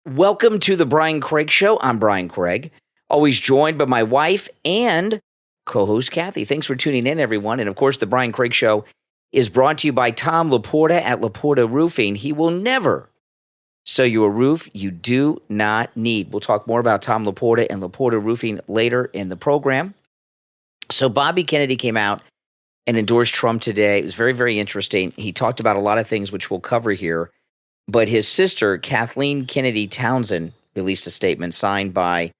Welcome to the Brian Craig Show. I'm Brian Craig, always joined by my wife and co-host Kathy. Thanks for tuning in, everyone. And of course, the Brian Craig Show is brought to you by Tom Laporta at Laporta Roofing. He will never sell you a roof you do not need. We'll talk more about Tom Laporta and Laporta Roofing later in the program. So Bobby Kennedy came out and endorsed Trump today. It was very, very interesting. He talked about a lot of things which we'll cover here. But his sister, Kathleen Kennedy Townsend, released a statement signed by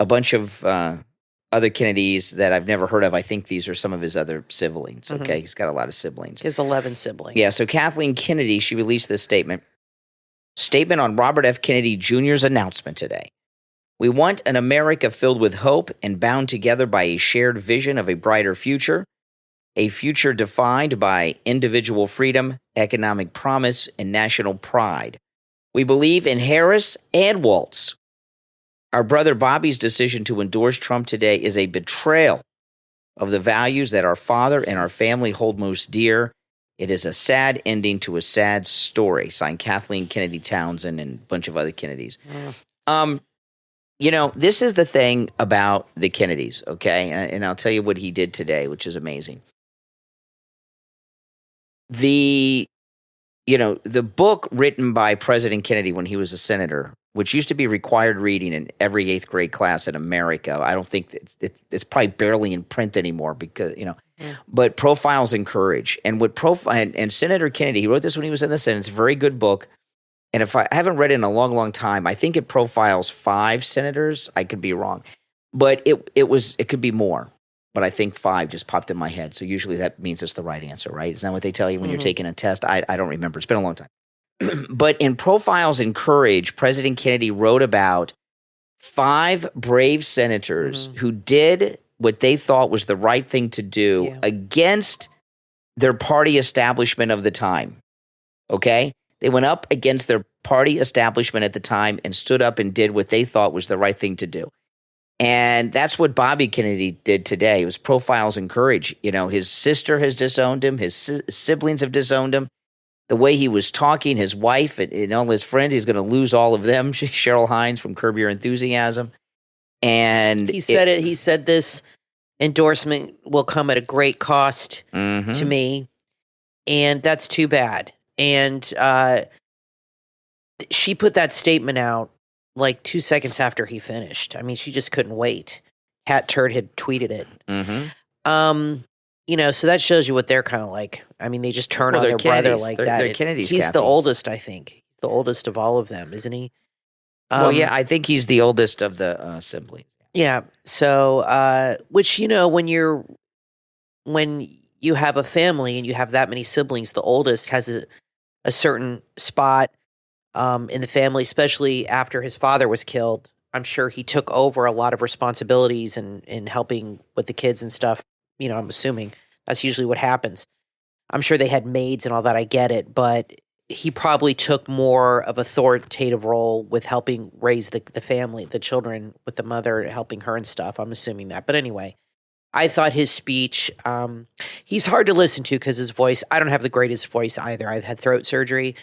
a bunch of other Kennedys that I've never heard of. I think these are some of his other siblings, okay? He's got a lot of siblings. He has 11 siblings. Yeah, so Kathleen Kennedy, she released this statement. Statement on Robert F. Kennedy Jr.'s announcement today. We want an America filled with hope and bound together by a shared vision of a brighter future. A future defined by individual freedom, economic promise, and national pride. We believe in Harris and Waltz. Our brother Bobby's decision to endorse Trump today is a betrayal of the values that our father and our family hold most dear. It is a sad ending to a sad story. Signed Kathleen Kennedy Townsend and a bunch of other Kennedys. You know, this is the thing about the Kennedys, okay? And I'll tell you what he did today, which is amazing. The book written by President Kennedy when he was a senator, which used to be required reading in every 8th grade class in America. I don't think it's probably barely in print anymore because, but Profiles in Courage. And and Senator Kennedy, he wrote this when he was in the Senate. It's a very good book. And if I haven't read it in a long, long time, I think it profiles 5 senators. I could be wrong, but it could be more. But I think 5 just popped in my head. So usually that means it's the right answer, right? Isn't that what they tell you when you're taking a test? I don't remember. It's been a long time. But in Profiles in Courage, President Kennedy wrote about 5 brave senators who did what they thought was the right thing to do against their party establishment of the time. Okay? They went up against their party establishment at the time and stood up and did what they thought was the right thing to do. And that's what Bobby Kennedy did today. It was Profiles in Courage. You know, his sister has disowned him. His siblings have disowned him. The way he was talking, his wife and all his friends, he's going to lose all of them. Cheryl Hines from Curb Your Enthusiasm. And he said it. He said this endorsement will come at a great cost to me. And that's too bad. And she put that statement out like 2 seconds after he finished. I mean, she just couldn't wait. Cat Turd had tweeted it. So that shows you what they're kind of like. I mean, they just turn on their brother like that. They're Kennedys, he's Kathy. the oldest, I think. He's the oldest of all of them, isn't he? I think he's the oldest of the siblings. Yeah. So, which, when you have a family and you have that many siblings, the oldest has a certain spot in the family, especially after his father was killed. I'm sure he took over a lot of responsibilities and helping with the kids and stuff. I'm assuming that's usually what happens. I'm sure they had maids and all that. I get it. But he probably took more of authoritative role with helping raise the family, the children, with the mother, helping her and stuff. I'm assuming that. But anyway, I thought his speech, he's hard to listen to because his voice, I don't have the greatest voice either. I've had throat surgery.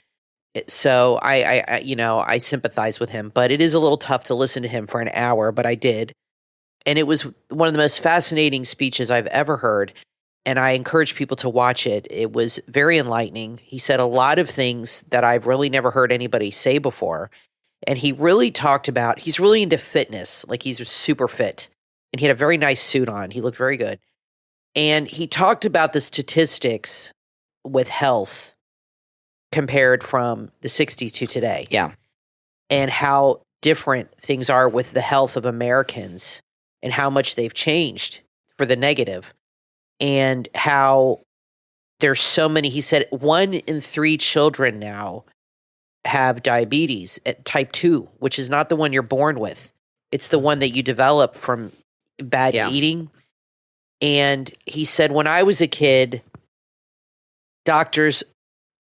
So I sympathize with him, but it is a little tough to listen to him for an hour, but I did. And it was one of the most fascinating speeches I've ever heard. And I encourage people to watch it. It was very enlightening. He said a lot of things that I've really never heard anybody say before. And he really talked about, he's really into fitness. Like he's super fit. And he had a very nice suit on. He looked very good. And he talked about the statistics with health compared from the 60s to today. Yeah. And how different things are with the health of Americans and how much they've changed for the negative. And how there's so many, he said 1 in 3 children now have diabetes at type 2, which is not the one you're born with. It's the one that you develop from bad eating. And he said, when I was a kid, doctors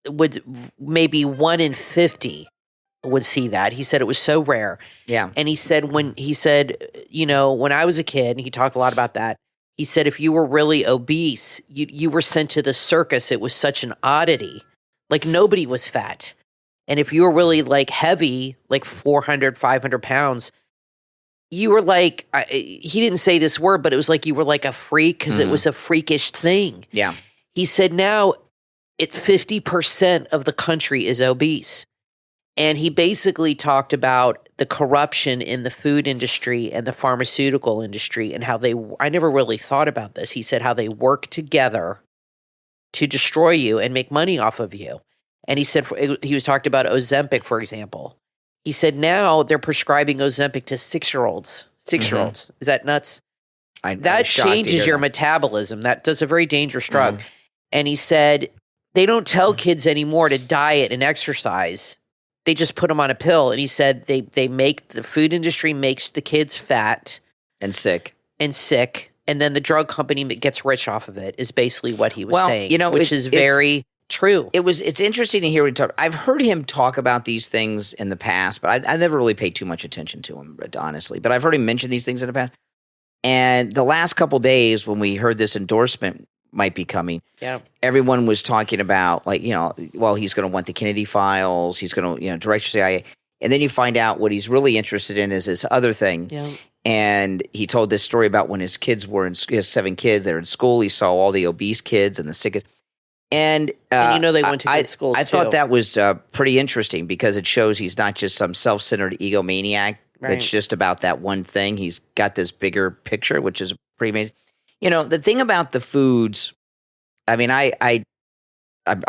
would maybe 1 in 50 would see that. He said it was so rare. Yeah. And he said, when I was a kid, and he talked a lot about that, he said if you were really obese, you were sent to the circus. It was such an oddity. Like nobody was fat. And if you were really like heavy, like 400, 500 pounds, you were like, he didn't say this word, but it was like you were like a freak because it was a freakish thing. Yeah. He said now 50% of the country is obese. And he basically talked about the corruption in the food industry and the pharmaceutical industry and how I never really thought about this. He said how they work together to destroy you and make money off of you. And he said, he was talked about Ozempic, for example. He said now they're prescribing Ozempic to 6-year-olds. 6-year-olds. Is that nuts? That changes your metabolism. That's a very dangerous drug. And he said they don't tell kids anymore to diet and exercise. They just put them on a pill. And he said they make the food industry makes the kids fat and sick. And then the drug company that gets rich off of it is basically what he was saying, you know, which is very true. It's interesting to hear him talk. I've heard him talk about these things in the past, but I never really paid too much attention to him, honestly. But I've heard him mention these things in the past. And the last couple days when we heard this endorsement might be coming, everyone was talking about, like, well, he's going to want the Kennedy files. He's going to, direct CIA. And then you find out what he's really interested in is this other thing. Yeah. And he told this story about when his kids were he has 7 kids. They're in school. He saw all the obese kids and the sickest. And they went to good schools, I thought that was pretty interesting because it shows he's not just some self-centered egomaniac that's just about that one thing. He's got this bigger picture, which is pretty amazing. The thing about the foods, I mean, I'm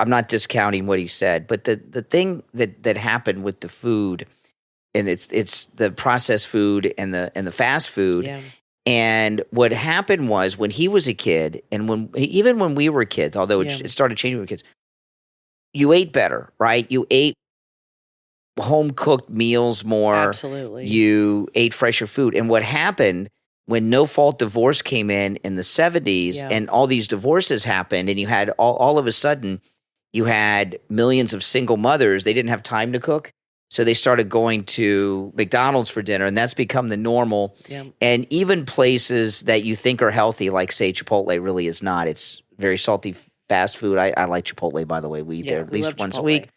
not discounting what he said, but the thing that happened with the food, and it's the processed food and the fast food. Yeah. And what happened was when he was a kid, and even when we were kids, although it started changing when we were kids, you ate better, right? You ate home-cooked meals more. Absolutely. You ate fresher food. And what happened when no-fault divorce came in the 70s and all these divorces happened, and you had all of a sudden, you had millions of single mothers. They didn't have time to cook. So they started going to McDonald's for dinner, and that's become the normal. Yeah. And even places that you think are healthy, like, say, Chipotle really is not. It's very salty fast food. I like Chipotle, by the way. We eat there at least once a week.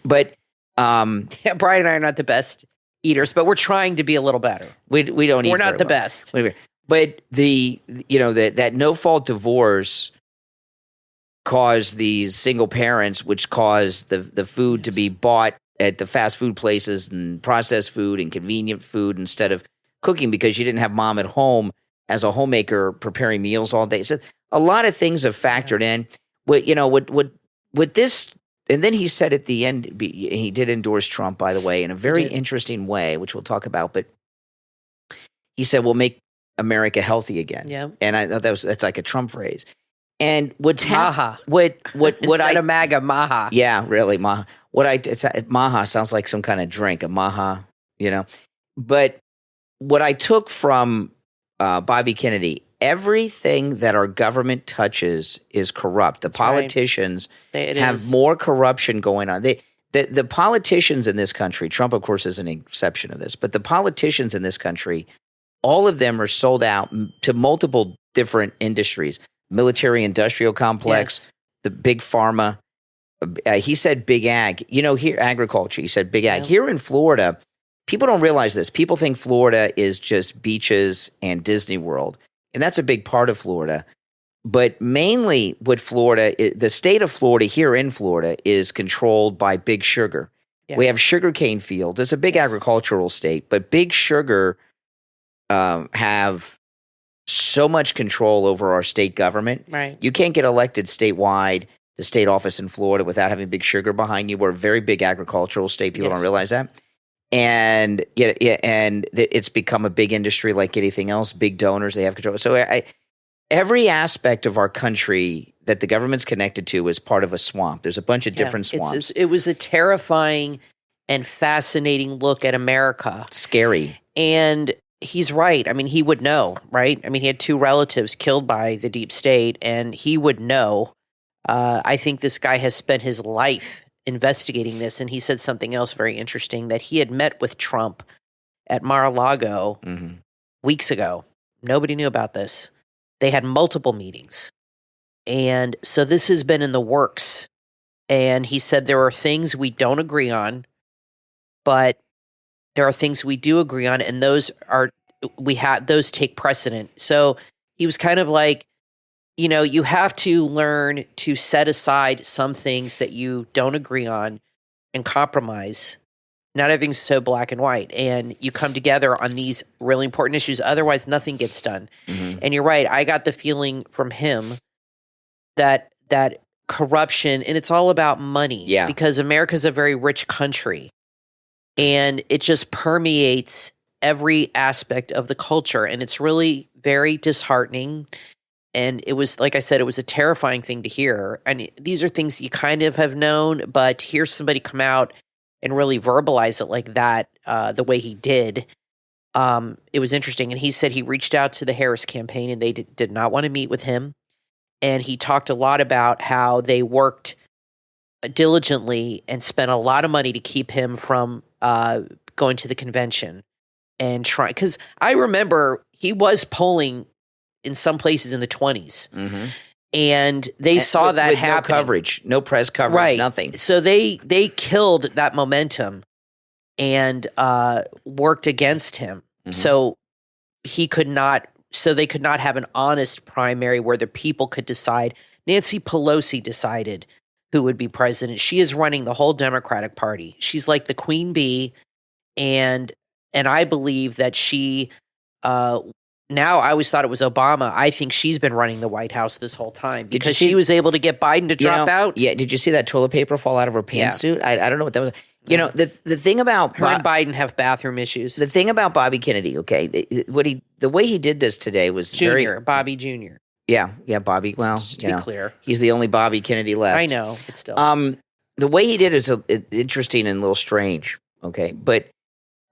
But Brian and I are not the best eaters, but we're trying to be a little better. We don't eat. We're not the best. But that no-fault divorce caused these single parents, which caused the food to be bought at the fast food places and processed food and convenient food instead of cooking because you didn't have mom at home as a homemaker preparing meals all day. So a lot of things have factored in. With this, and then he said at the end, he did endorse Trump, by the way, in a very interesting way, which we'll talk about. But he said, "We'll make America healthy again." Yeah, and I thought that's like a Trump phrase. And what's Maha? What Instead of MAGA, Maha? Yeah, really, Maha. Maha sounds like some kind of drink, a Maha, But what I took from Bobby Kennedy, everything that our government touches is corrupt. The politicians have more corruption going on. The politicians in this country, Trump, of course, is an exception of this, but the politicians in this country, all of them are sold out to multiple different industries. Military-industrial complex, the big pharma. He said big ag. Here, agriculture, he said big ag. Here in Florida, people don't realize this. People think Florida is just beaches and Disney World, and that's a big part of Florida. But mainly what the state of Florida, here in Florida, is controlled by Big Sugar. Yeah. We have sugarcane fields. It's a big agricultural state, but Big Sugar have so much control over our state government. Right. You can't get elected statewide, the state office in Florida, without having Big Sugar behind you. We're a very big agricultural state. People don't realize that. And it's become a big industry like anything else. Big donors, they have control. So every aspect of our country that the government's connected to is part of a swamp. There's a bunch of different swamps. It was a terrifying and fascinating look at America. Scary. And he's right. I mean, he would know, right? I mean, he had 2 relatives killed by the deep state, and he would know. I think this guy has spent his life investigating this, and he said something else very interesting, that he had met with Trump at Mar-a-Lago weeks ago. Nobody knew about this. They had multiple meetings. And so this has been in the works And he said there are things we don't agree on, but there are things we do agree on, and those take precedent. So he was kind of like, you have to learn to set aside some things that you don't agree on and compromise. Not everything's so black and white, and you come together on these really important issues. Otherwise, nothing gets done. Mm-hmm. And you're right. I got the feeling from him that corruption, and it's all about money. Yeah. Because America's a very rich country, and it just permeates every aspect of the culture, and it's really very disheartening. And it was, like I said, it was a terrifying thing to hear. And these are things you kind of have known, but to hear somebody come out and really verbalize it like that, the way he did, it was interesting. And he said he reached out to the Harris campaign, and they did not want to meet with him. And he talked a lot about how they worked diligently and spent a lot of money to keep him from going to the convention and trying. Because I remember he was polling in some places in the 20s. Mm-hmm. And they saw that happen. No coverage, no press coverage, right. Nothing. So they killed that momentum and worked against him. Mm-hmm. So they could not have an honest primary where the people could decide. Nancy Pelosi decided who would be president. She is running the whole Democratic Party. She's like the queen bee, and I believe that she. Now, I always thought it was Obama. I think she's been running the White House this whole time because she was able to get Biden to drop out. Yeah, did you see that toilet paper fall out of her pantsuit? I don't know what that was. The thing about her and Biden have bathroom issues. The thing about Bobby Kennedy, okay, the way he did this today was Bobby Jr. Yeah, Bobby. Well, just to be clear, he's the only Bobby Kennedy left. I know, but still, the way he did it is interesting and a little strange. Okay, but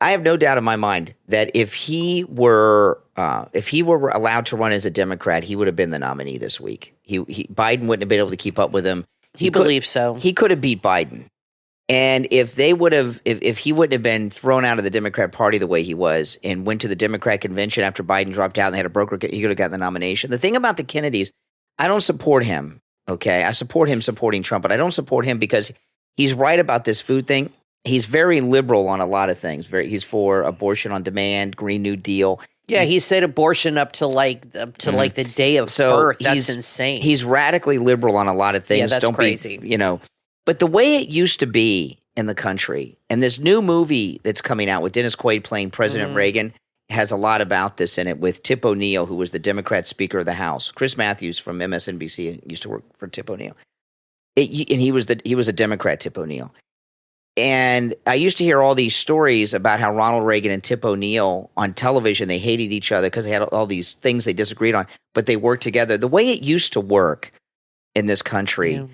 I have no doubt in my mind that if he were allowed to run as a Democrat, he would have been the nominee this week. Biden wouldn't have been able to keep up with him. He believes so. He could have beat Biden. And if he wouldn't have been thrown out of the Democrat Party the way he was and went to the Democrat convention after Biden dropped out and they had a broker, he could have gotten the nomination. The thing about the Kennedys, I don't support him. Okay, I support him supporting Trump, but I don't support him because he's right about this food thing. He's very liberal on a lot of things. He's for abortion on demand, Green New Deal. Yeah, he said abortion up to the day of birth. That's insane. He's radically liberal on a lot of things. Yeah, that's crazy. But the way it used to be in the country, and this new movie that's coming out with Dennis Quaid playing President Reagan has a lot about this in it with Tip O'Neill, who was the Democrat Speaker of the House. Chris Matthews from MSNBC used to work for Tip O'Neill. And he was a Democrat, Tip O'Neill. And I used to hear all these stories about how Ronald Reagan and Tip O'Neill on television, they hated each other because they had all these things they disagreed on, but they worked together. The way it used to work in this country,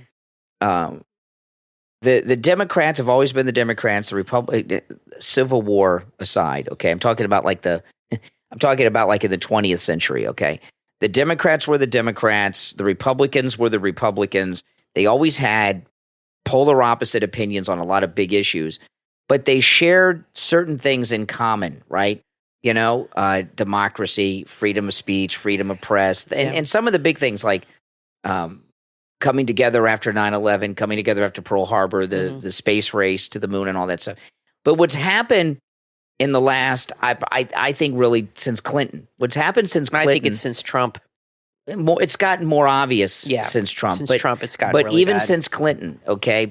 the Democrats have always been the Democrats, the Republic, Civil War aside, okay? I'm talking about like in the 20th century, okay? The Democrats were the Democrats, the Republicans were the Republicans. They always had polar opposite opinions on a lot of big issues, but they shared certain things in common, right? Democracy, freedom of speech, freedom of press, and some of the big things like coming together after 9/11, coming together after Pearl Harbor, the space race to the moon and all that stuff. But what's happened in the last, I think really since Clinton, I think it's since Trump. It's gotten more obvious since Trump. Since Trump, it's gotten really even bad. Since Clinton, okay,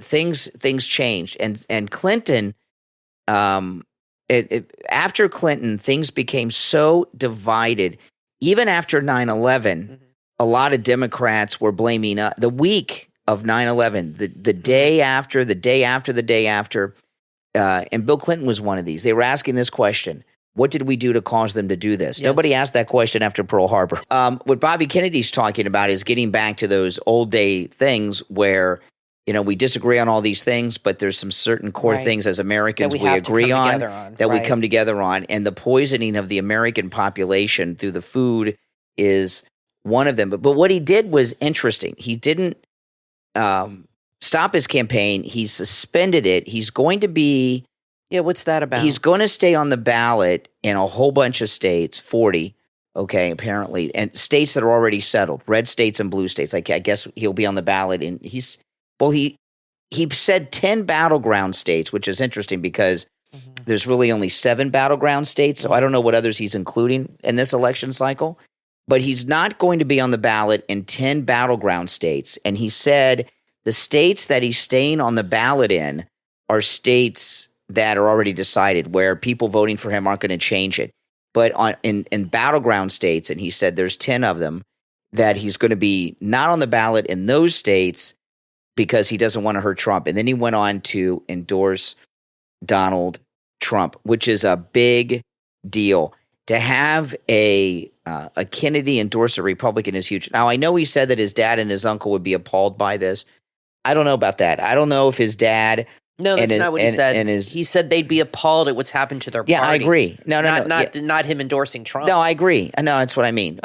things changed, and Clinton, after Clinton, things became so divided. Even after 9/11, a lot of Democrats were blaming the week of 9/11, the day after, and Bill Clinton was one of these. They were asking this question. What did we do to cause them to do this? Yes. Nobody asked that question after Pearl Harbor. What Bobby Kennedy's talking about is getting back to those old day things where, we disagree on all these things, but there's some certain core things as Americans we agree on that we come together on. And the poisoning of the American population through the food is one of them. But what he did was interesting. He didn't stop his campaign. He suspended it. He's going to be... Yeah, what's that about? He's going to stay on the ballot in a whole bunch of states, 40, okay, apparently, and states that are already settled, red states and blue states. I guess he'll be on the ballot. Well, he said 10 battleground states, which is interesting because there's really only 7 battleground states. So I don't know what others he's including in this election cycle. But he's not going to be on the ballot in 10 battleground states. And he said the states that he's staying on the ballot in are states that are already decided, where people voting for him aren't going to change it. But in battleground states, and he said there's 10 of them, that he's going to be not on the ballot in those states because he doesn't want to hurt Trump. And then he went on to endorse Donald Trump, which is a big deal. To have a Kennedy endorse a Republican is huge. Now, I know he said that his dad and his uncle would be appalled by this. I don't know about that. I don't know if his dad... No, that's not what he said. He said they'd be appalled at what's happened to their party. Yeah, I agree. Not him endorsing Trump. No, I agree. No, that's what I mean.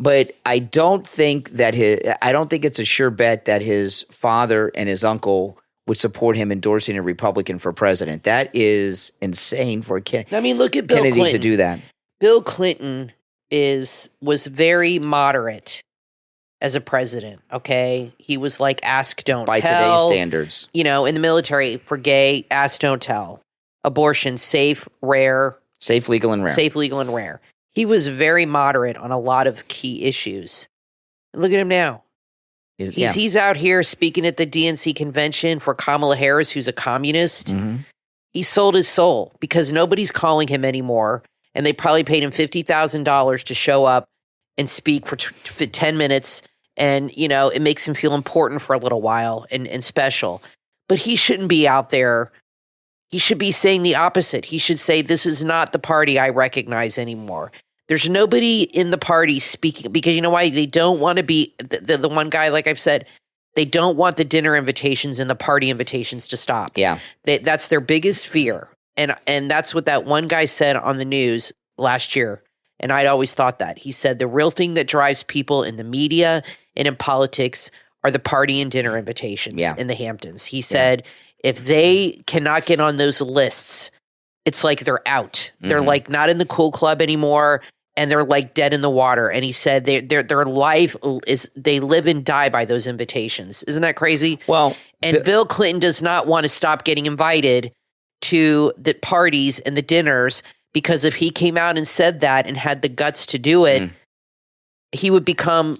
But I don't think that I don't think it's a sure bet that his father and his uncle would support him endorsing a Republican for president. That is insane for Kennedy. I mean, look at Bill Kennedy Clinton. to do that. Bill Clinton was very moderate as a president, okay? He was like, ask, don't by tell. By today's standards. You know, in the military, for gay, ask, don't tell. Abortion, safe, rare. Safe, legal, and rare. Safe, legal, and rare. He was very moderate on a lot of key issues. And look at him now. He's out here speaking at the DNC convention for Kamala Harris, who's a communist. Mm-hmm. He sold his soul because nobody's calling him anymore, and they probably paid him $50,000 to show up and speak for 10 minutes, and, you know, it makes him feel important for a little while and special. But he shouldn't be out there. He should be saying the opposite. He should say, this is not the party I recognize anymore. There's nobody in the party speaking, because you know why? They don't want to be, the one guy, like I've said, they don't want the dinner invitations and the party invitations to stop. Yeah. That's their biggest fear. And that's what that one guy said on the news last year. And I'd always thought that. He said the real thing that drives people in the media and in politics are the party and dinner invitations in the Hamptons. He said if they cannot get on those lists, it's like they're out. Mm-hmm. They're like not in the cool club anymore. And they're like dead in the water. And he said their life is, they live and die by those invitations. Isn't that crazy? Well, and Bill Clinton does not want to stop getting invited to the parties and the dinners, because if he came out and said that and had the guts to do it, he would become,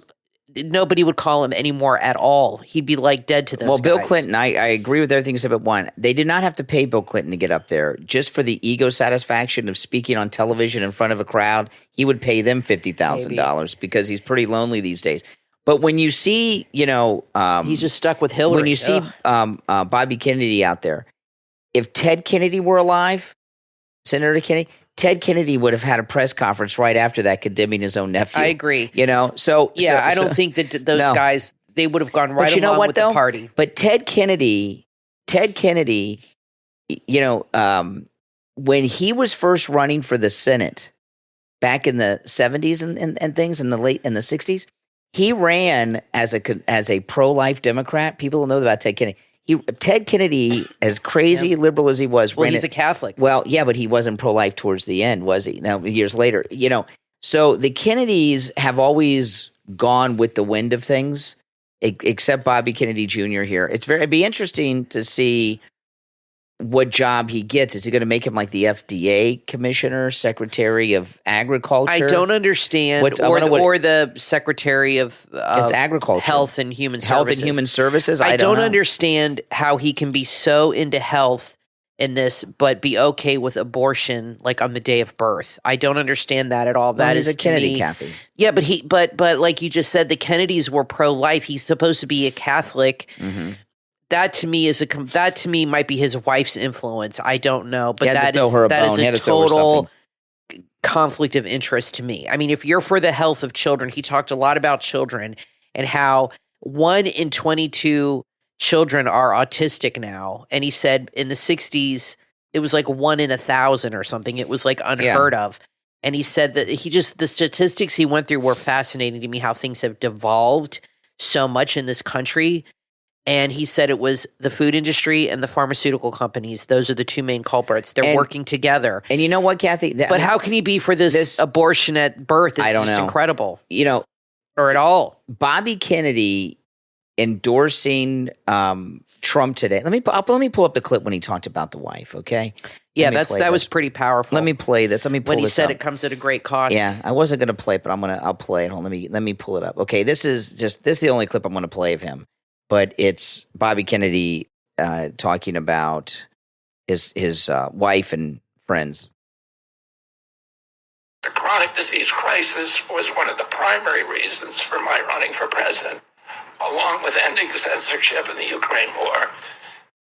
nobody would call him anymore at all. He'd be like dead to those guys. Bill Clinton, I agree with everything except one. They did not have to pay Bill Clinton to get up there. Just for the ego satisfaction of speaking on television in front of a crowd, he would pay them $50,000 because he's pretty lonely these days. But when you see, you know... he's just stuck with Hillary. When you see Bobby Kennedy out there, if Ted Kennedy were alive, Senator Kennedy, Ted Kennedy would have had a press conference right after that condemning his own nephew. I agree. You know, I don't think that those guys, they would have gone right along with the party. But Ted Kennedy, you know, when he was first running for the Senate back in the 70s and things in the 60s, he ran as a pro-life Democrat. People don't know about Ted Kennedy. Ted Kennedy, as crazy liberal as he was, he's a Catholic. Well, yeah, but he wasn't pro-life towards the end, was he? Now, years later, you know. So the Kennedys have always gone with the wind of things, except Bobby Kennedy Jr. here. It'd be interesting to see what job he gets. Is he going to make him like the FDA commissioner, secretary of agriculture? I don't understand. Or the secretary of it's agriculture, health and human services. Health and human services. I don't understand how he can be so into health in this, but be okay with abortion like on the day of birth. I don't understand that at all. That is a Kennedy, Kathy. Yeah, but like you just said, the Kennedys were pro-life. He's supposed to be a Catholic. Mm-hmm. That to me might be his wife's influence. I don't know, but that is a total conflict of interest to me. I mean, if you're for the health of children, he talked a lot about children and how 1 in 22 children are autistic now. And he said in the 60s, it was like 1 in 1,000 or something. It was like unheard of. And he said that the statistics he went through were fascinating to me, how things have devolved so much in this country. And he said it was the food industry and the pharmaceutical companies. Those are the two main culprits. They're working together. And you know what, Kathy? But how can he be for this abortion at birth? I don't know. Incredible. You know, or at all. Bobby Kennedy endorsing Trump today. Let me pull up the clip when he talked about the wife, okay? Yeah, that was pretty powerful. Let me play this. Let me pull when he this said up. it comes at a great cost. Yeah, I wasn't going to play it, but I'll play it. Hold on, let me pull it up. Okay, this is the only clip I'm going to play of him, but it's Bobby Kennedy talking about his wife and friends. The chronic disease crisis was one of the primary reasons for my running for president, along with ending censorship in the Ukraine war.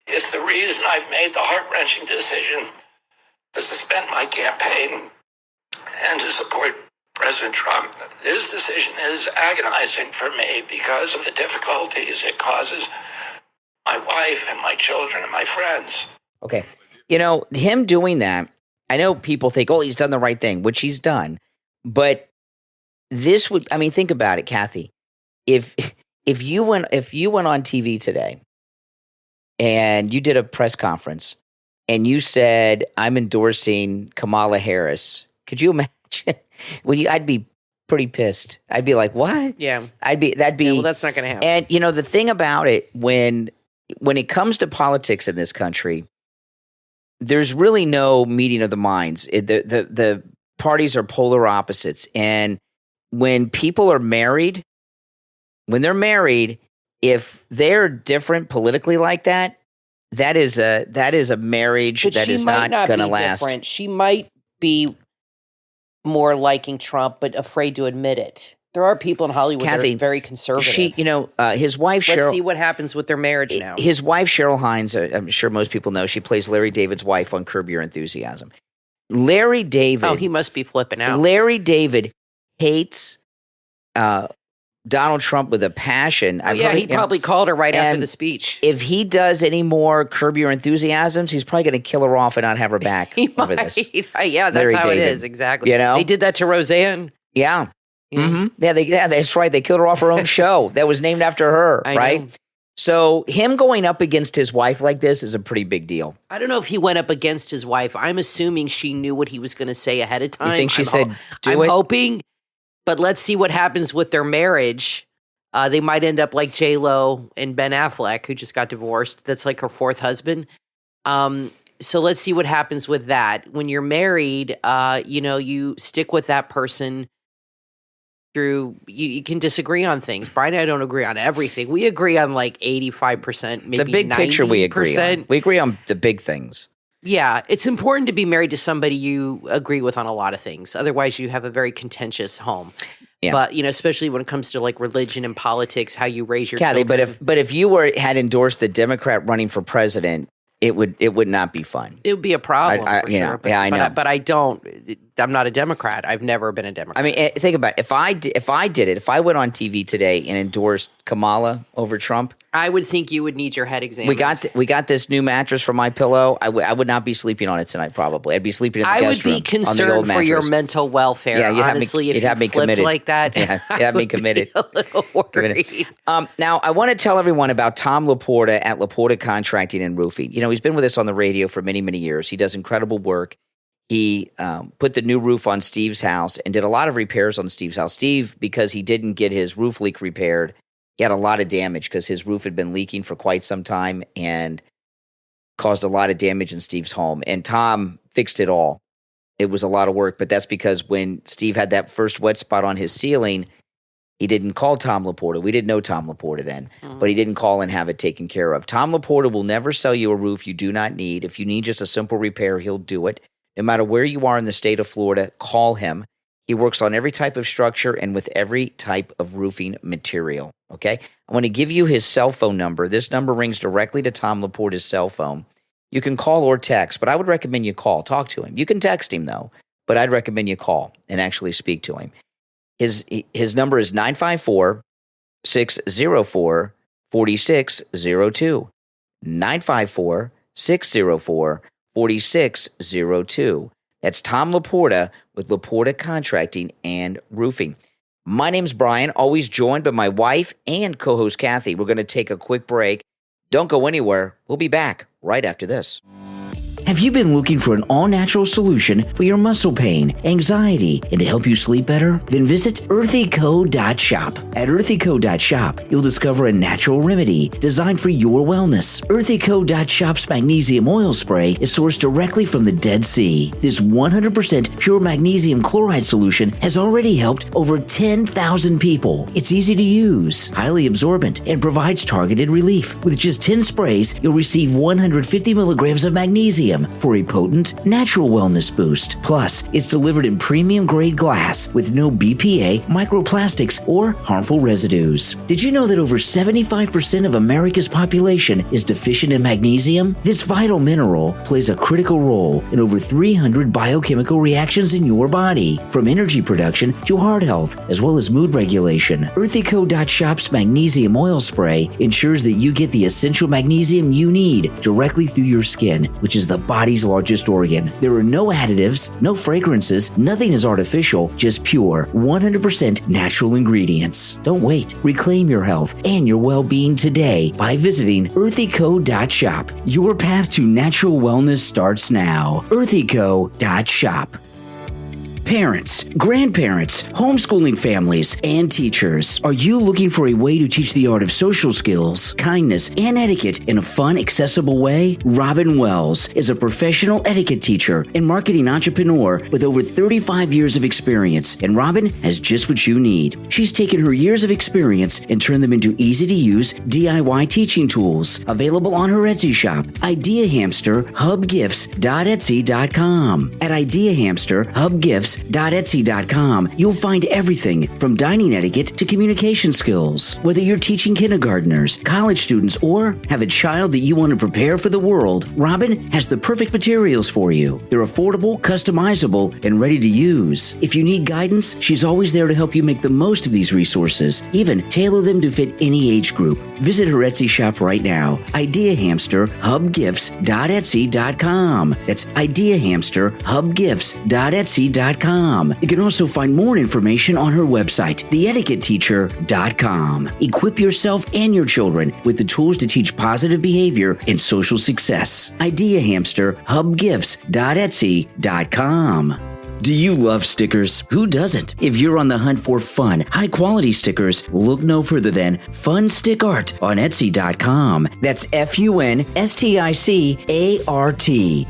It's the reason I've made the heart-wrenching decision to suspend my campaign and to support President Trump. This decision is agonizing for me because of the difficulties it causes my wife and my children and my friends. Okay. You know, him doing that, I know people think, oh, he's done the right thing, which he's done. But this would, I mean, think about it, Kathy. If you went on TV today and you did a press conference and you said, I'm endorsing Kamala Harris, could you imagine? I'd be pretty pissed. I'd be like, what? Yeah. Well, that's not going to happen. And you know, the thing about it, when it comes to politics in this country, there's really no meeting of the minds. The parties are polar opposites. And when people are married, if they're different politically like that, that is a marriage that is not going to last. Different. She might be more liking Trump, but afraid to admit it. There are people in Hollywood that are very conservative. His wife Cheryl. Let's see what happens with their marriage now. His wife Cheryl Hines, I'm sure most people know, she plays Larry David's wife on Curb Your Enthusiasm. Larry David. Oh, he must be flipping out. Larry David hates Donald Trump with a passion. He probably called her right after the speech. If he does any more Curb Your Enthusiasms, he's probably going to kill her off and not have her back over this. Yeah, that's Larry how David. It is. Exactly. You know? They did that to Roseanne. Yeah. Mm-hmm. Yeah, that's right. They killed her off her own show that was named after her, right? Know. So him going up against his wife like this is a pretty big deal. I don't know if he went up against his wife. I'm assuming she knew what he was going to say ahead of time. You think she said, I'm hoping, but let's see what happens with their marriage. They might end up like J-Lo and Ben Affleck, who just got divorced. That's like her fourth husband. So let's see what happens with that. When you're married, you stick with that person through, you can disagree on things. Brian and I don't agree on everything. We agree on like 85%, maybe 90%. The big picture we agree on. We agree on the big things. Yeah, it's important to be married to somebody you agree with on a lot of things. Otherwise, you have a very contentious home. Yeah. But, especially when it comes to like religion and politics, how you raise your children. But if you had endorsed the Democrat running for president, it would not be fun. It would be a problem for sure. I know. But I'm not a Democrat. I've never been a Democrat. I mean, think about it. If I went on TV today and endorsed Kamala over Trump, I would think you would need your head examined. We got this new mattress for my pillow. I would not be sleeping on it tonight. Probably, I'd be sleeping in the guest room. I would be concerned for your mental welfare. Yeah, honestly, if you have me committed like that, yeah, you have me committed. A little worried. Now, I want to tell everyone about Tom Laporta at Laporta Contracting and Roofing. He's been with us on the radio for many, many years. He does incredible work. He put the new roof on Steve's house and did a lot of repairs on Steve's house. Steve, because he didn't get his roof leak repaired, he had a lot of damage because his roof had been leaking for quite some time and caused a lot of damage in Steve's home. And Tom fixed it all. It was a lot of work, but that's because when Steve had that first wet spot on his ceiling, he didn't call Tom Laporta. We didn't know Tom Laporta then, but he didn't call and have it taken care of. Tom Laporta will never sell you a roof you do not need. If you need just a simple repair, he'll do it. No matter where you are in the state of Florida, call him. He works on every type of structure and with every type of roofing material, okay? I want to give you his cell phone number. This number rings directly to Tom Laporta's cell phone. You can call or text, but I would recommend you call. Talk to him. You can text him, though, but I'd recommend you call and actually speak to him. His number is 954-604-4602. 954-604-4602. That's Tom Laporta with Laporta Contracting and Roofing. My name's Brian, always joined by my wife and co-host Kathy. We're going to take a quick break. Don't go anywhere. We'll be back right after this. Have you been looking for an all-natural solution for your muscle pain, anxiety, and to help you sleep better? Then visit earthyco.shop. At earthyco.shop, you'll discover a natural remedy designed for your wellness. earthyco.shop's magnesium oil spray is sourced directly from the Dead Sea. This 100% pure magnesium chloride solution has already helped over 10,000 people. It's easy to use, highly absorbent, and provides targeted relief. With just 10 sprays, you'll receive 150 milligrams of magnesium for a potent, natural wellness boost. Plus, it's delivered in premium-grade glass with no BPA, microplastics, or harmful residues. Did you know that over 75% of America's population is deficient in magnesium? This vital mineral plays a critical role in over 300 biochemical reactions in your body, from energy production to heart health, as well as mood regulation. earthyco.shop's magnesium oil spray ensures that you get the essential magnesium you need directly through your skin, which is the body's largest organ. There are no additives, no fragrances, nothing is artificial, just pure, 100% natural ingredients. Don't wait. Reclaim your health and your well-being today by visiting earthyco.shop. Your path to natural wellness starts now. earthyco.shop. Parents, grandparents, homeschooling families, and teachers. Are you looking for a way to teach the art of social skills, kindness, and etiquette in a fun, accessible way? Robin Wells is a professional etiquette teacher and marketing entrepreneur with over 35 years of experience, and Robin has just what you need. She's taken her years of experience and turned them into easy-to-use DIY teaching tools available on her Etsy shop, IdeaHamsterHubGifts.etsy.com. At IdeaHamsterHubGifts.etsy.com, you'll find everything from dining etiquette to communication skills. Whether you're teaching kindergartners, college students, or have a child that you want to prepare for the world, Robin has the perfect materials for you. They're affordable, customizable, and ready to use. If you need guidance, she's always there to help you make the most of these resources, even tailor them to fit any age group. Visit her Etsy shop right now, IdeaHamsterHubGifts.etsy.com. That's IdeaHamsterHubGifts.etsy.com. You can also find more information on her website, theetiquetteteacher.com. Equip yourself and your children with the tools to teach positive behavior and social success. IdeaHamsterHubGifts.etsy.com. Do you love stickers? Who doesn't? If you're on the hunt for fun, high-quality stickers, look no further than Fun Stick Art on Etsy.com. That's FUNSTICART.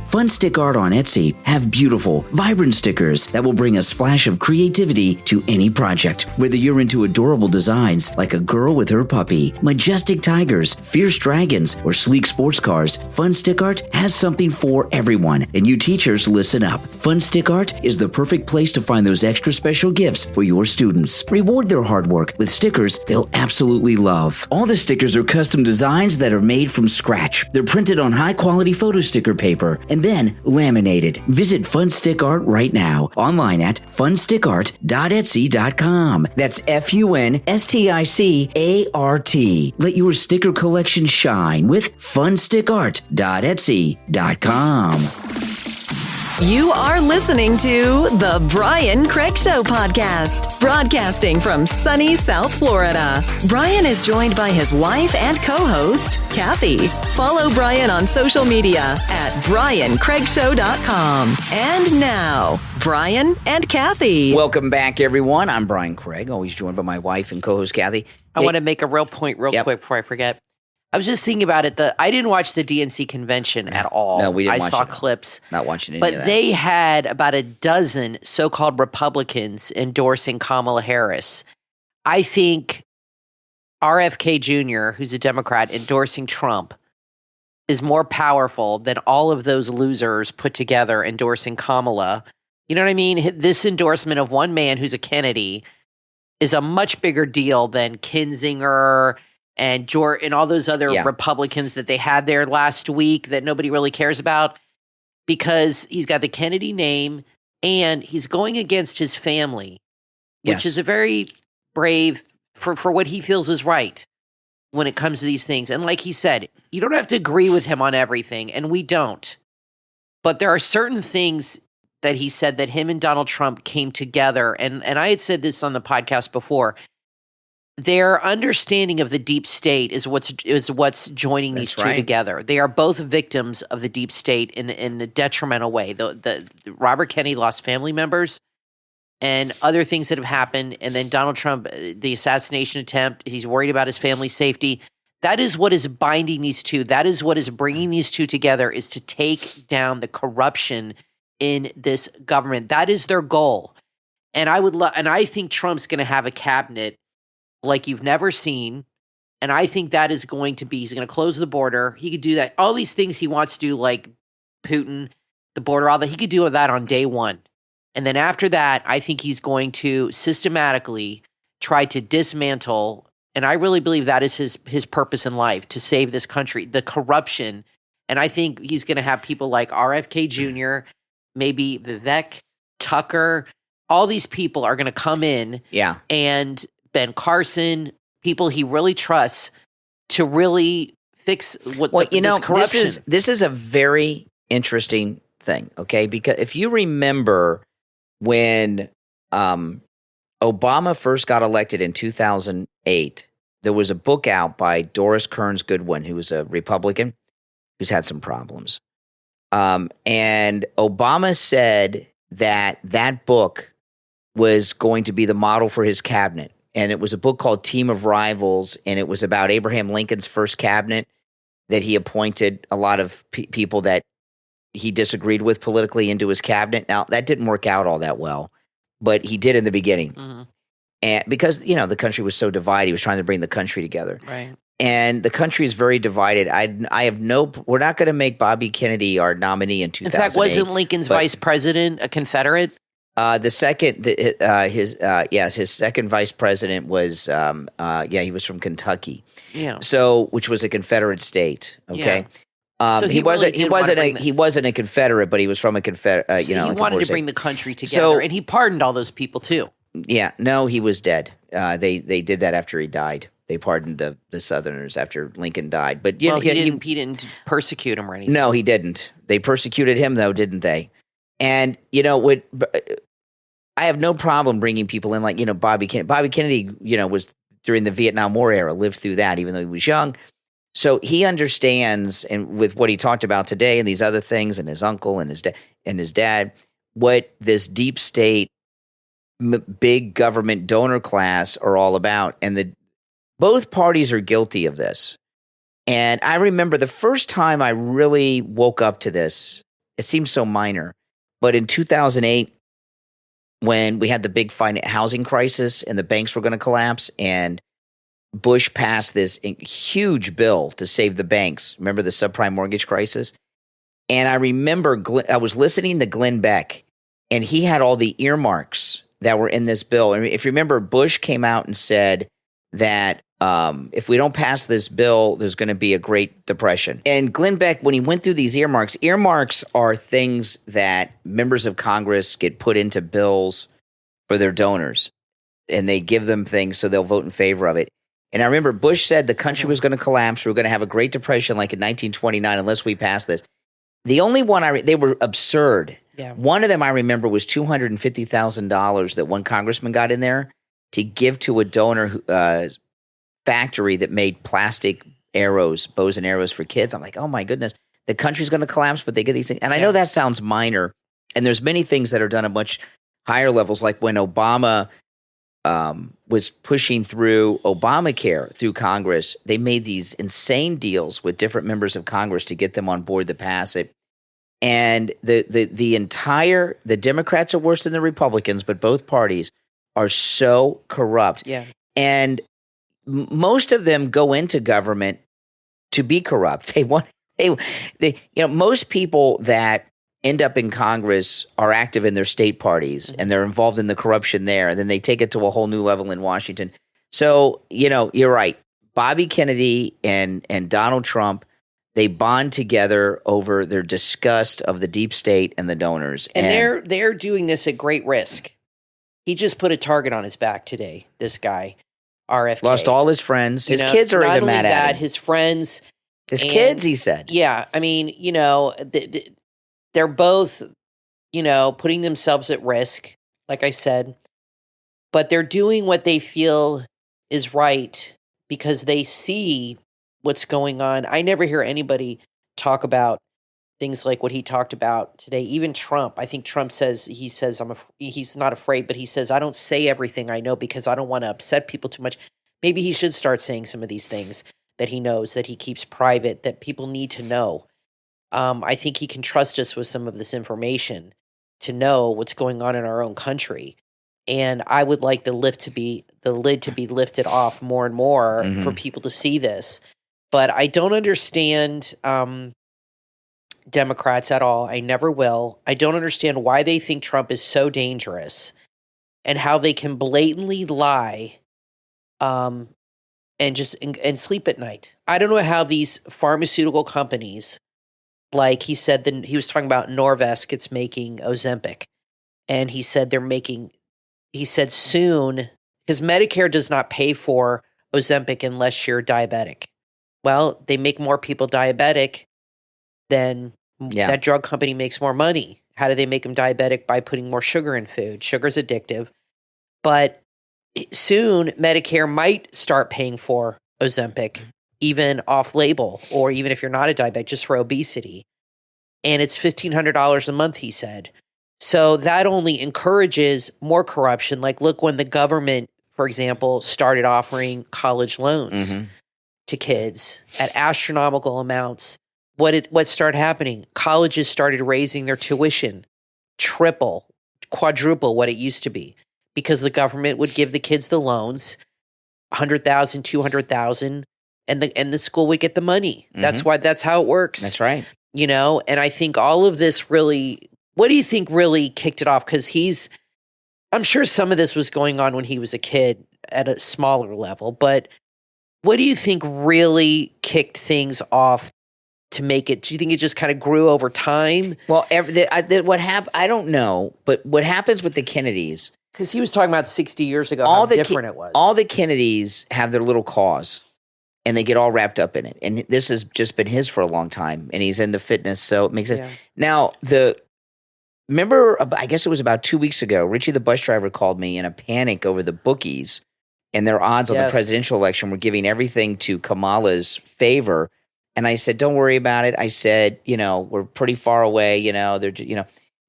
Fun Stick Art on Etsy have beautiful, vibrant stickers that will bring a splash of creativity to any project. Whether you're into adorable designs like a girl with her puppy, majestic tigers, fierce dragons, or sleek sports cars, Fun Stick Art has something for everyone. And you teachers, listen up. Fun Stick Art is the perfect place to find those extra special gifts for your students. Reward their hard work with stickers they'll absolutely love. All the stickers are custom designs that are made from scratch. They're printed on high-quality photo sticker paper and then laminated. Visit Fun Stick Art right now, online at funstickart.etsy.com. That's FUNSTICART. Let your sticker collection shine with funstickart.etsy.com. You are listening to The Brian Craig Show podcast, broadcasting from sunny South Florida. Brian is joined by his wife and co-host, Kathy. Follow Brian on social media at BrianCraigShow.com. And now, Brian and Kathy. Welcome back, everyone. I'm Brian Craig, always joined by my wife and co-host, Kathy. I want to make a real point quick before I forget. I was just thinking about it. I didn't watch the DNC convention at all. No, we didn't watch it. I saw clips. Not watching any of that. But they had about a dozen so-called Republicans endorsing Kamala Harris. I think RFK Jr., who's a Democrat, endorsing Trump is more powerful than all of those losers put together endorsing Kamala. You know what I mean? This endorsement of one man who's a Kennedy is a much bigger deal than Kinzinger and George and all those other Republicans that they had there last week that nobody really cares about, because he's got the Kennedy name and he's going against his family, which is a very brave for what he feels is right when it comes to these things. And like he said, you don't have to agree with him on everything, and we don't. But there are certain things that he said that him and Donald Trump came together. And I had said this on the podcast before. their understanding of the deep state is what's joining these two together. They are both victims of the deep state in a detrimental way. The Robert Kennedy lost family members and other things that have happened, and then Donald Trump, the assassination attempt, he's worried about his family's safety. That is what is binding these two. That is what is bringing these two together, is to take down the corruption in this government. That is their goal. And I think Trump's going to have a cabinet like you've never seen. And I think that is going to be, he's going to close the border. He could do that. All these things he wants to do, like Putin, the border, all that, he could do that on day one. And then after that, I think he's going to systematically try to dismantle, and I really believe that is his purpose in life, to save this country, the corruption. And I think he's going to have people like RFK Jr., maybe Vivek, Tucker, all these people are going to come in. Yeah. And Ben Carson, people he really trusts to really fix this corruption. This is a very interesting thing, okay? Because if you remember when Obama first got elected in 2008, there was a book out by Doris Kearns Goodwin, who was a Republican who's had some problems. And Obama said that book was going to be the model for his cabinet. And it was a book called Team of Rivals, and it was about Abraham Lincoln's first cabinet, that he appointed a lot of people that he disagreed with politically into his cabinet. Now, that didn't work out all that well, but he did in the beginning. Mm-hmm. And because, the country was so divided, he was trying to bring the country together. Right. And the country is very divided. We're not going to make Bobby Kennedy our nominee in 2008. In fact, wasn't Lincoln's vice president a Confederate? His second vice president was, he was from Kentucky. Yeah. So, which was a Confederate state. Okay. Yeah. So he wasn't a Confederate, but he was from a Confederate. He wanted to bring the country together, and he pardoned all those people too. Yeah, no, he was dead. They did that after he died. They pardoned the Southerners after Lincoln died. But he didn't persecute him or anything. No, he didn't. They persecuted him though, didn't they? And I have no problem bringing people in like Bobby Kennedy. Bobby Kennedy, was during the Vietnam War era, lived through that, even though he was young. So he understands, and with what he talked about today and these other things, and his uncle and his dad, what this deep state, big government donor class are all about. And both parties are guilty of this. And I remember the first time I really woke up to this, it seems so minor, but in 2008, when we had the big housing crisis and the banks were going to collapse, and Bush passed this huge bill to save the banks. Remember the subprime mortgage crisis? And I remember I was listening to Glenn Beck, and he had all the earmarks that were in this bill. And if you remember, Bush came out and said that if we don't pass this bill, there's going to be a Great Depression. And Glenn Beck, when he went through these earmarks are things that members of Congress get put into bills for their donors, and they give them things so they'll vote in favor of it. And I remember Bush said the country was going to collapse. We were going to have a Great Depression like in 1929 unless we passed this. The only one they were absurd. Yeah. One of them I remember was $250,000 that one congressman got in there to give to a donor factory that made plastic arrows, bows and arrows for kids. I'm like, oh my goodness, the country's going to collapse, but they get these things. And I know that sounds minor, and there's many things that are done at much higher levels, like when Obama was pushing through Obamacare through Congress. They made these insane deals with different members of Congress to get them on board to pass it. And the Democrats are worse than the Republicans, but both parties are so corrupt. Yeah. And most of them go into government to be corrupt. Most people that end up in Congress are active in their state parties, and they're involved in the corruption there, and then they take it to a whole new level in Washington. So, you're right. Bobby Kennedy and Donald Trump, they bond together over their disgust of the deep state and the donors. And they're doing this at great risk. He just put a target on his back today, this guy, RFK. Lost all his friends. His kids are even mad at him. His friends. His kids, he said. Yeah. I mean, they're both, putting themselves at risk, like I said, but they're doing what they feel is right because they see what's going on. I never hear anybody talk about things like what he talked about today. Even Trump, I think Trump says, he's not afraid, but he says, I don't say everything I know because I don't want to upset people too much. Maybe he should start saying some of these things that he knows, that he keeps private, that people need to know. I think he can trust us with some of this information to know what's going on in our own country. And I would like the lid to be lifted off more and more for people to see this. But I don't understand Democrats at all. I never will. I don't understand why they think Trump is so dangerous and how they can blatantly lie and sleep at night. I don't know how these pharmaceutical companies, like he said, he was talking about Norvasc, it's making Ozempic. And he said soon, because Medicare does not pay for Ozempic unless you're diabetic. Well, they make more people diabetic, then that drug company makes more money. How do they make them diabetic? By putting more sugar in food. Sugar's addictive. But soon, Medicare might start paying for Ozempic, even off-label, or even if you're not a diabetic, just for obesity. And it's $1,500 a month, he said. So that only encourages more corruption. Like, look, when the government, for example, started offering college loans to kids at astronomical amounts, what started happening? Colleges started raising their tuition triple, quadruple what it used to be, because the government would give the kids the loans, $100,000, $200,000, and the school would get the money. That's how it works. That's right. You know, and I think all of this really, what do you think really kicked it off? Because I'm sure some of this was going on when he was a kid at a smaller level, but what do you think really kicked things off to make it? Do you think it just kind of grew over time? Well, what happened, I don't know, but what happens with the Kennedys, because he was talking about 60 years ago, how different it was. All the Kennedys have their little cause, and they get all wrapped up in it. And this has just been his for a long time, and he's in the fitness, so it makes sense. Yeah. Now, remember, I guess it was about 2 weeks ago, Richie the bus driver called me in a panic over the bookies and their odds on the presidential election were giving everything to Kamala's favor. And I said, don't worry about it. I said, we're pretty far away,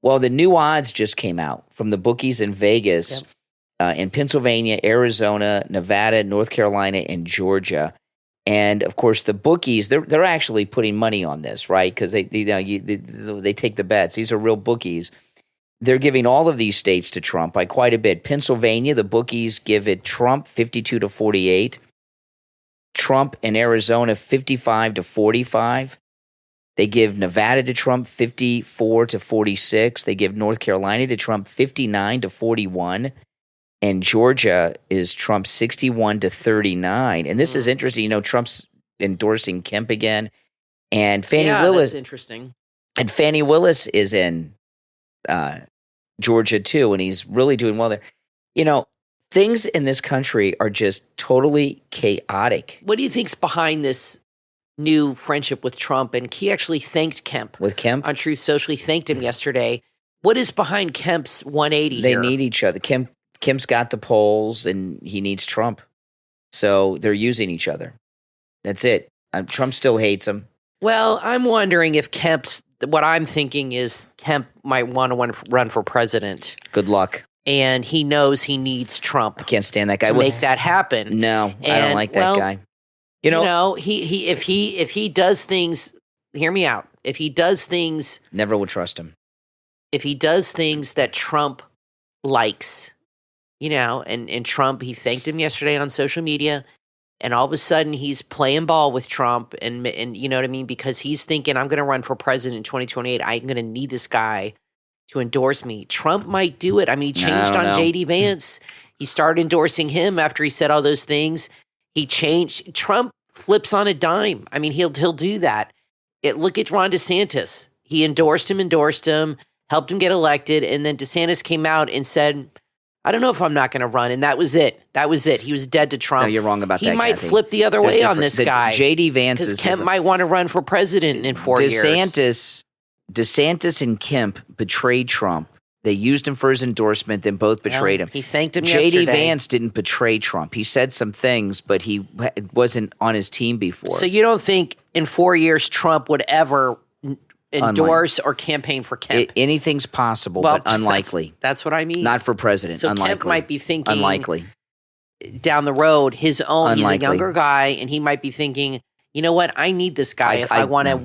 Well, the new odds just came out from the bookies in Vegas, in Pennsylvania, Arizona, Nevada, North Carolina, and Georgia. And of course, the bookies, they're actually putting money on this, right? Because they take the bets. These are real bookies. They're giving all of these states to Trump by quite a bit. Pennsylvania, the bookies give it Trump 52-48. Trump in Arizona 55-45. They give Nevada to Trump 54-46. They give North Carolina to Trump 59-41. And Georgia is Trump 61-39. And this is interesting. Trump's endorsing Kemp again. And Fannie Willis. That's interesting. And Fannie Willis is in Georgia too, and he's really doing well there. Things in this country are just totally chaotic. What do you think's behind this new friendship with Trump? And he actually thanked Kemp. With Kemp? On Truth Social. He thanked him yesterday. What is behind Kemp's 180 They here? need each other. Kemp's got the polls, and he needs Trump. So they're using each other. That's it. Trump still hates him. Well, I'm wondering if what I'm thinking is Kemp might want to run for president. Good luck. And he knows he needs Trump. I can't stand that guy. To make that happen. No, I don't like that guy. If he does things, hear me out. If he does things, never will trust him. If he does things that Trump likes, and Trump, he thanked him yesterday on social media, and all of a sudden he's playing ball with Trump, and you know what I mean, because he's thinking, I'm going to run for president in 2028. I'm going to need this guy to endorse me. Trump might do it. I mean, he changed on J.D. Vance. He started endorsing him after he said all those things. He changed. Trump flips on a dime. I mean, he'll do that. Look at Ron DeSantis. He endorsed him, helped him get elected, and then DeSantis came out and said, I don't know if I'm not going to run, and that was it. He was dead to Trump. No, you're wrong about that. He might flip the other way on this guy. J.D. Vance is because Kemp might want to run for president in 4 years. DeSantis and Kemp betrayed Trump They used him for his endorsement, then both betrayed him. He thanked him J.D. yesterday. Vance didn't betray Trump. He said some things, but he wasn't on his team before. So you don't think in 4 years Trump would ever endorse or campaign for Kemp? Anything's possible, but unlikely. That's what I mean. Not for president. So unlikely. Kemp might be thinking unlikely down the road his own. Unlikely. He's a younger guy, and he might be thinking, you know what? I need this guy if I want to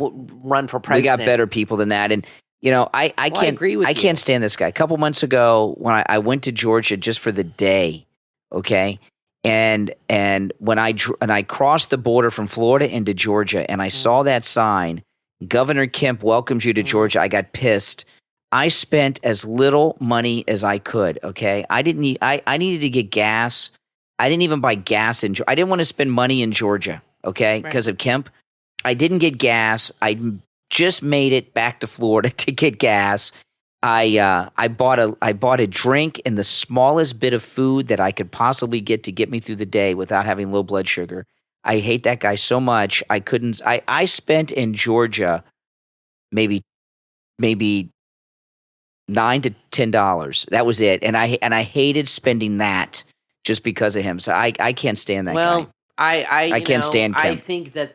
run for president. We got better people than that, and. You know, I can't agree with you. can't stand this guy. A couple months ago, when I went to Georgia just for the day, okay, and when I crossed the border from Florida into Georgia, and I saw that sign, Governor Kemp welcomes you to Georgia, I got pissed. I spent as little money as I could. Okay, I needed to get gas. I didn't even buy gas in. I didn't want to spend money in Georgia. Okay, because of Kemp, I didn't get gas. I just made it back to Florida to get gas. I bought a drink and the smallest bit of food that I could possibly get to get me through the day without having low blood sugar. I hate that guy so much. I spent in Georgia maybe $9 to $10. That was it. And I hated spending that just because of him. So I can't stand that guy. I can't stand Kemp. I think that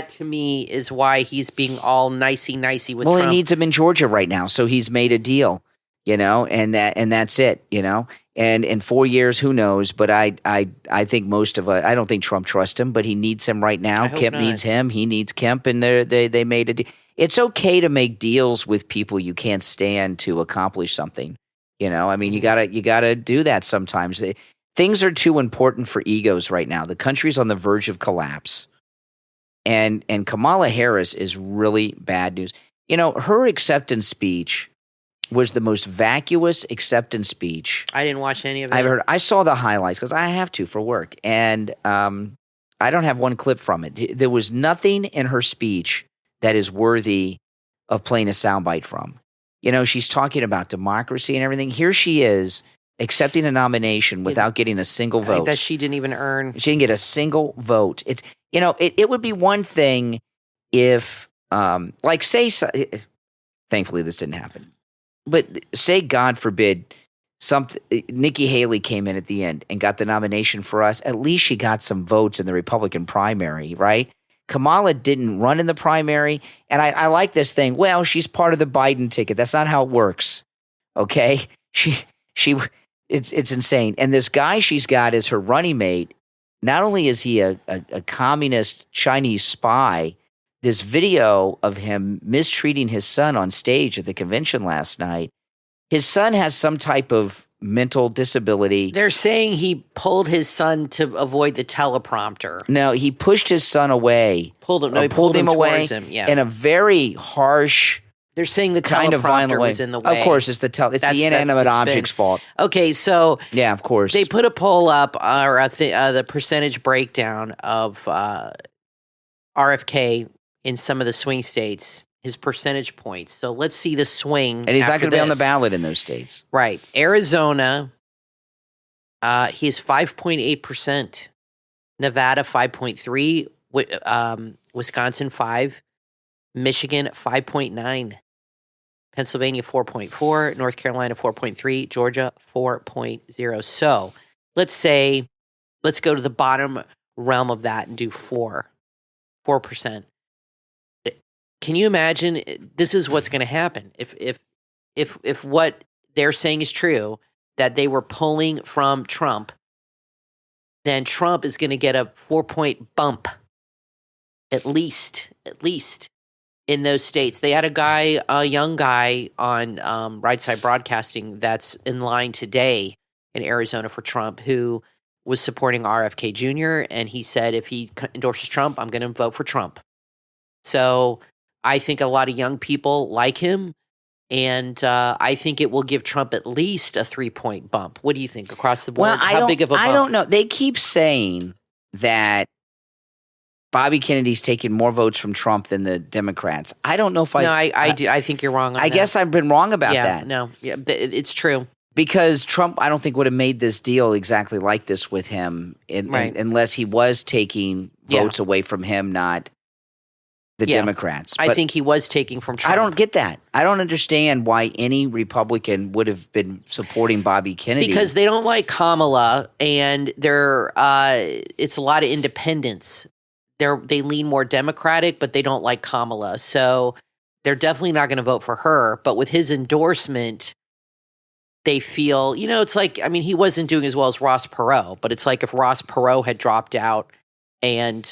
to me is why he's being all nicey with Well, Trump. he needs him in Georgia right now, so he's made a deal, and that's it, And in 4 years, who knows? But I think I don't think Trump trusts him, but he needs him right now. Kemp needs him. He needs Kemp, and they made a deal. It's okay to make deals with people you can't stand to accomplish something. I mean, you gotta do that sometimes. Things are too important for egos right now. The country's on the verge of collapse. And Kamala Harris is really bad news. Her acceptance speech was the most vacuous acceptance speech. I didn't watch any of it. I saw the highlights because I have to for work. And I don't have one clip from it. There was nothing in her speech that is worthy of playing a soundbite from. She's talking about democracy and everything. Here she is accepting a nomination without getting a single vote. That she didn't even earn. She didn't get a single vote. It's it would be one thing if, thankfully this didn't happen, but say, God forbid, Nikki Haley came in at the end and got the nomination for us. At least she got some votes in the Republican primary, right? Kamala didn't run in the primary, and I like this thing. Well, she's part of the Biden ticket. That's not how it works, okay? It's insane. And this guy she's got as her running mate. Not only is he a communist Chinese spy, this video of him mistreating his son on stage at the convention last night, his son has some type of mental disability. They're saying he pulled his son to avoid the teleprompter. No, he pushed his son away. Pulled him away in a very harsh, they're saying the kind of violent way. Was in the way. Of course, it's the inanimate object's fault. Okay, so yeah, of course, they put a poll up, or the percentage breakdown of RFK in some of the swing states, his percentage points. So let's see the swing. And he's not going to be on the ballot in those states, right? Arizona, he's 5.8%. Nevada 5.3%. Wisconsin 5%. Michigan 5.9%. Pennsylvania 4.4%, North Carolina 4.3%, Georgia 4.0%. So let's go to the bottom realm of that and do 4%. Can you imagine? This is what's going to happen if what they're saying is true, that they were pulling from Trump. Then Trump is going to get a 4-point bump, at least. In those states. They had a young guy on Right Side Broadcasting that's in line today in Arizona for Trump, who was supporting RFK Jr., and he said if he endorses Trump, I'm going to vote for Trump. So I think a lot of young people like him, and I think it will give Trump at least a 3-point bump. What do you think across the board? Well, How big of a bump? I don't know. They keep saying that Bobby Kennedy's taking more votes from Trump than the Democrats. I don't know if I do. I think you're wrong on that. I guess I've been wrong about that. No, it's true. Because Trump, I don't think, would have made this deal exactly like this with him unless he was taking votes away from him, not the Democrats. I think he was taking from Trump. I don't get that. I don't understand why any Republican would have been supporting Bobby Kennedy. Because they don't like Kamala, and it's a lot of independents. They lean more Democratic, but they don't like Kamala. So they're definitely not going to vote for her. But with his endorsement, they feel, it's like, I mean, he wasn't doing as well as Ross Perot, but it's like if Ross Perot had dropped out and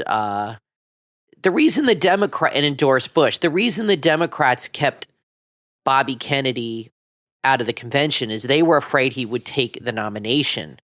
the reason and endorsed Bush, the reason the Democrats kept Bobby Kennedy out of the convention is they were afraid he would take the nomination.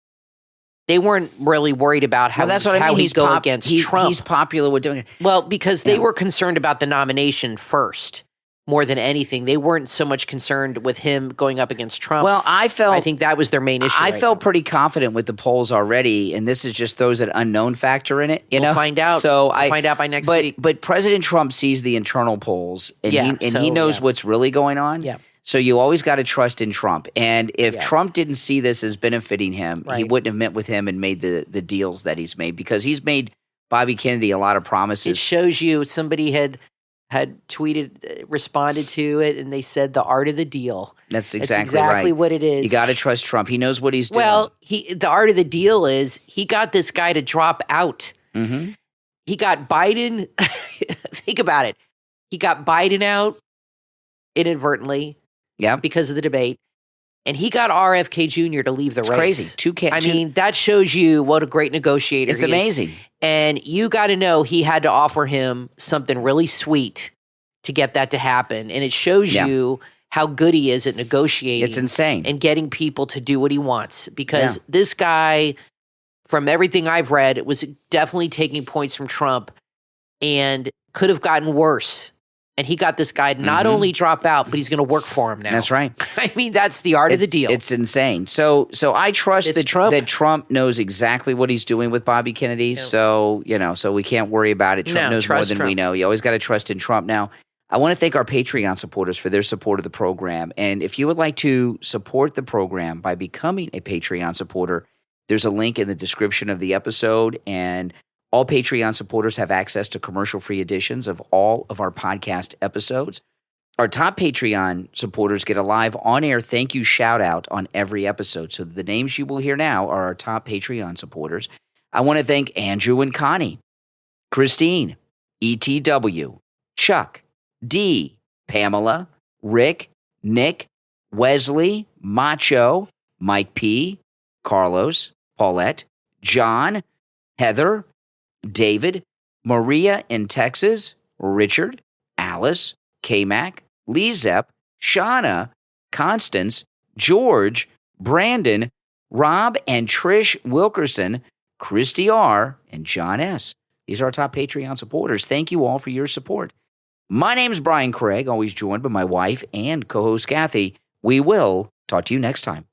They weren't really worried about how he'd go against Trump. He's popular with doing it. Well, because they were concerned about the nomination first. More than anything, they weren't so much concerned with him going up against Trump. Well, I think that was their main issue. I felt pretty confident with the polls already, and this is just throws an unknown factor in it. We'll find out. So we'll find out by next week. But President Trump sees the internal polls, and he knows what's really going on. Yeah. So you always got to trust in Trump. And if Trump didn't see this as benefiting him, he wouldn't have met with him and made the deals that he's made, because he's made Bobby Kennedy a lot of promises. It shows you somebody had tweeted, responded to it, and they said the art of the deal. That's exactly right. What it is. You got to trust Trump. He knows what he's doing. Well, the art of the deal is he got this guy to drop out. Mm-hmm. He got Biden. Think about it. He got Biden out inadvertently. Yeah, because of the debate. And he got RFK Jr. to leave the race. Crazy. I mean, that shows you what a great negotiator he is. It's amazing. And you got to know he had to offer him something really sweet to get that to happen. And it shows you how good he is at negotiating. It's insane. And getting people to do what he wants. Because this guy, from everything I've read, was definitely taking points from Trump and could have gotten worse. And he got this guy to not only drop out, but he's going to work for him now. That's right. I mean, that's the art of the deal. It's insane. So I trust that Trump knows exactly what he's doing with Bobby Kennedy. Yeah. So we can't worry about it. Trump knows more than we know. You always got to trust in Trump. Now, I want to thank our Patreon supporters for their support of the program. And if you would like to support the program by becoming a Patreon supporter, there's a link in the description of the episode, and all Patreon supporters have access to commercial-free editions of all of our podcast episodes. Our top Patreon supporters get a live on-air thank you shout-out on every episode. So the names you will hear now are our top Patreon supporters. I want to thank Andrew and Connie, Christine, ETW, Chuck, D, Pamela, Rick, Nick, Wesley, Macho, Mike P, Carlos, Paulette, John, Heather, David, Maria in Texas, Richard, Alice, K-Mac, LeeZep, Shawna, Constance, George, Brandon, Rob and Trish Wilkerson, Christy R, and John S. These are our top Patreon supporters. Thank you all for your support. My name's Brian Craig, always joined by my wife and co-host Kathy. We will talk to you next time.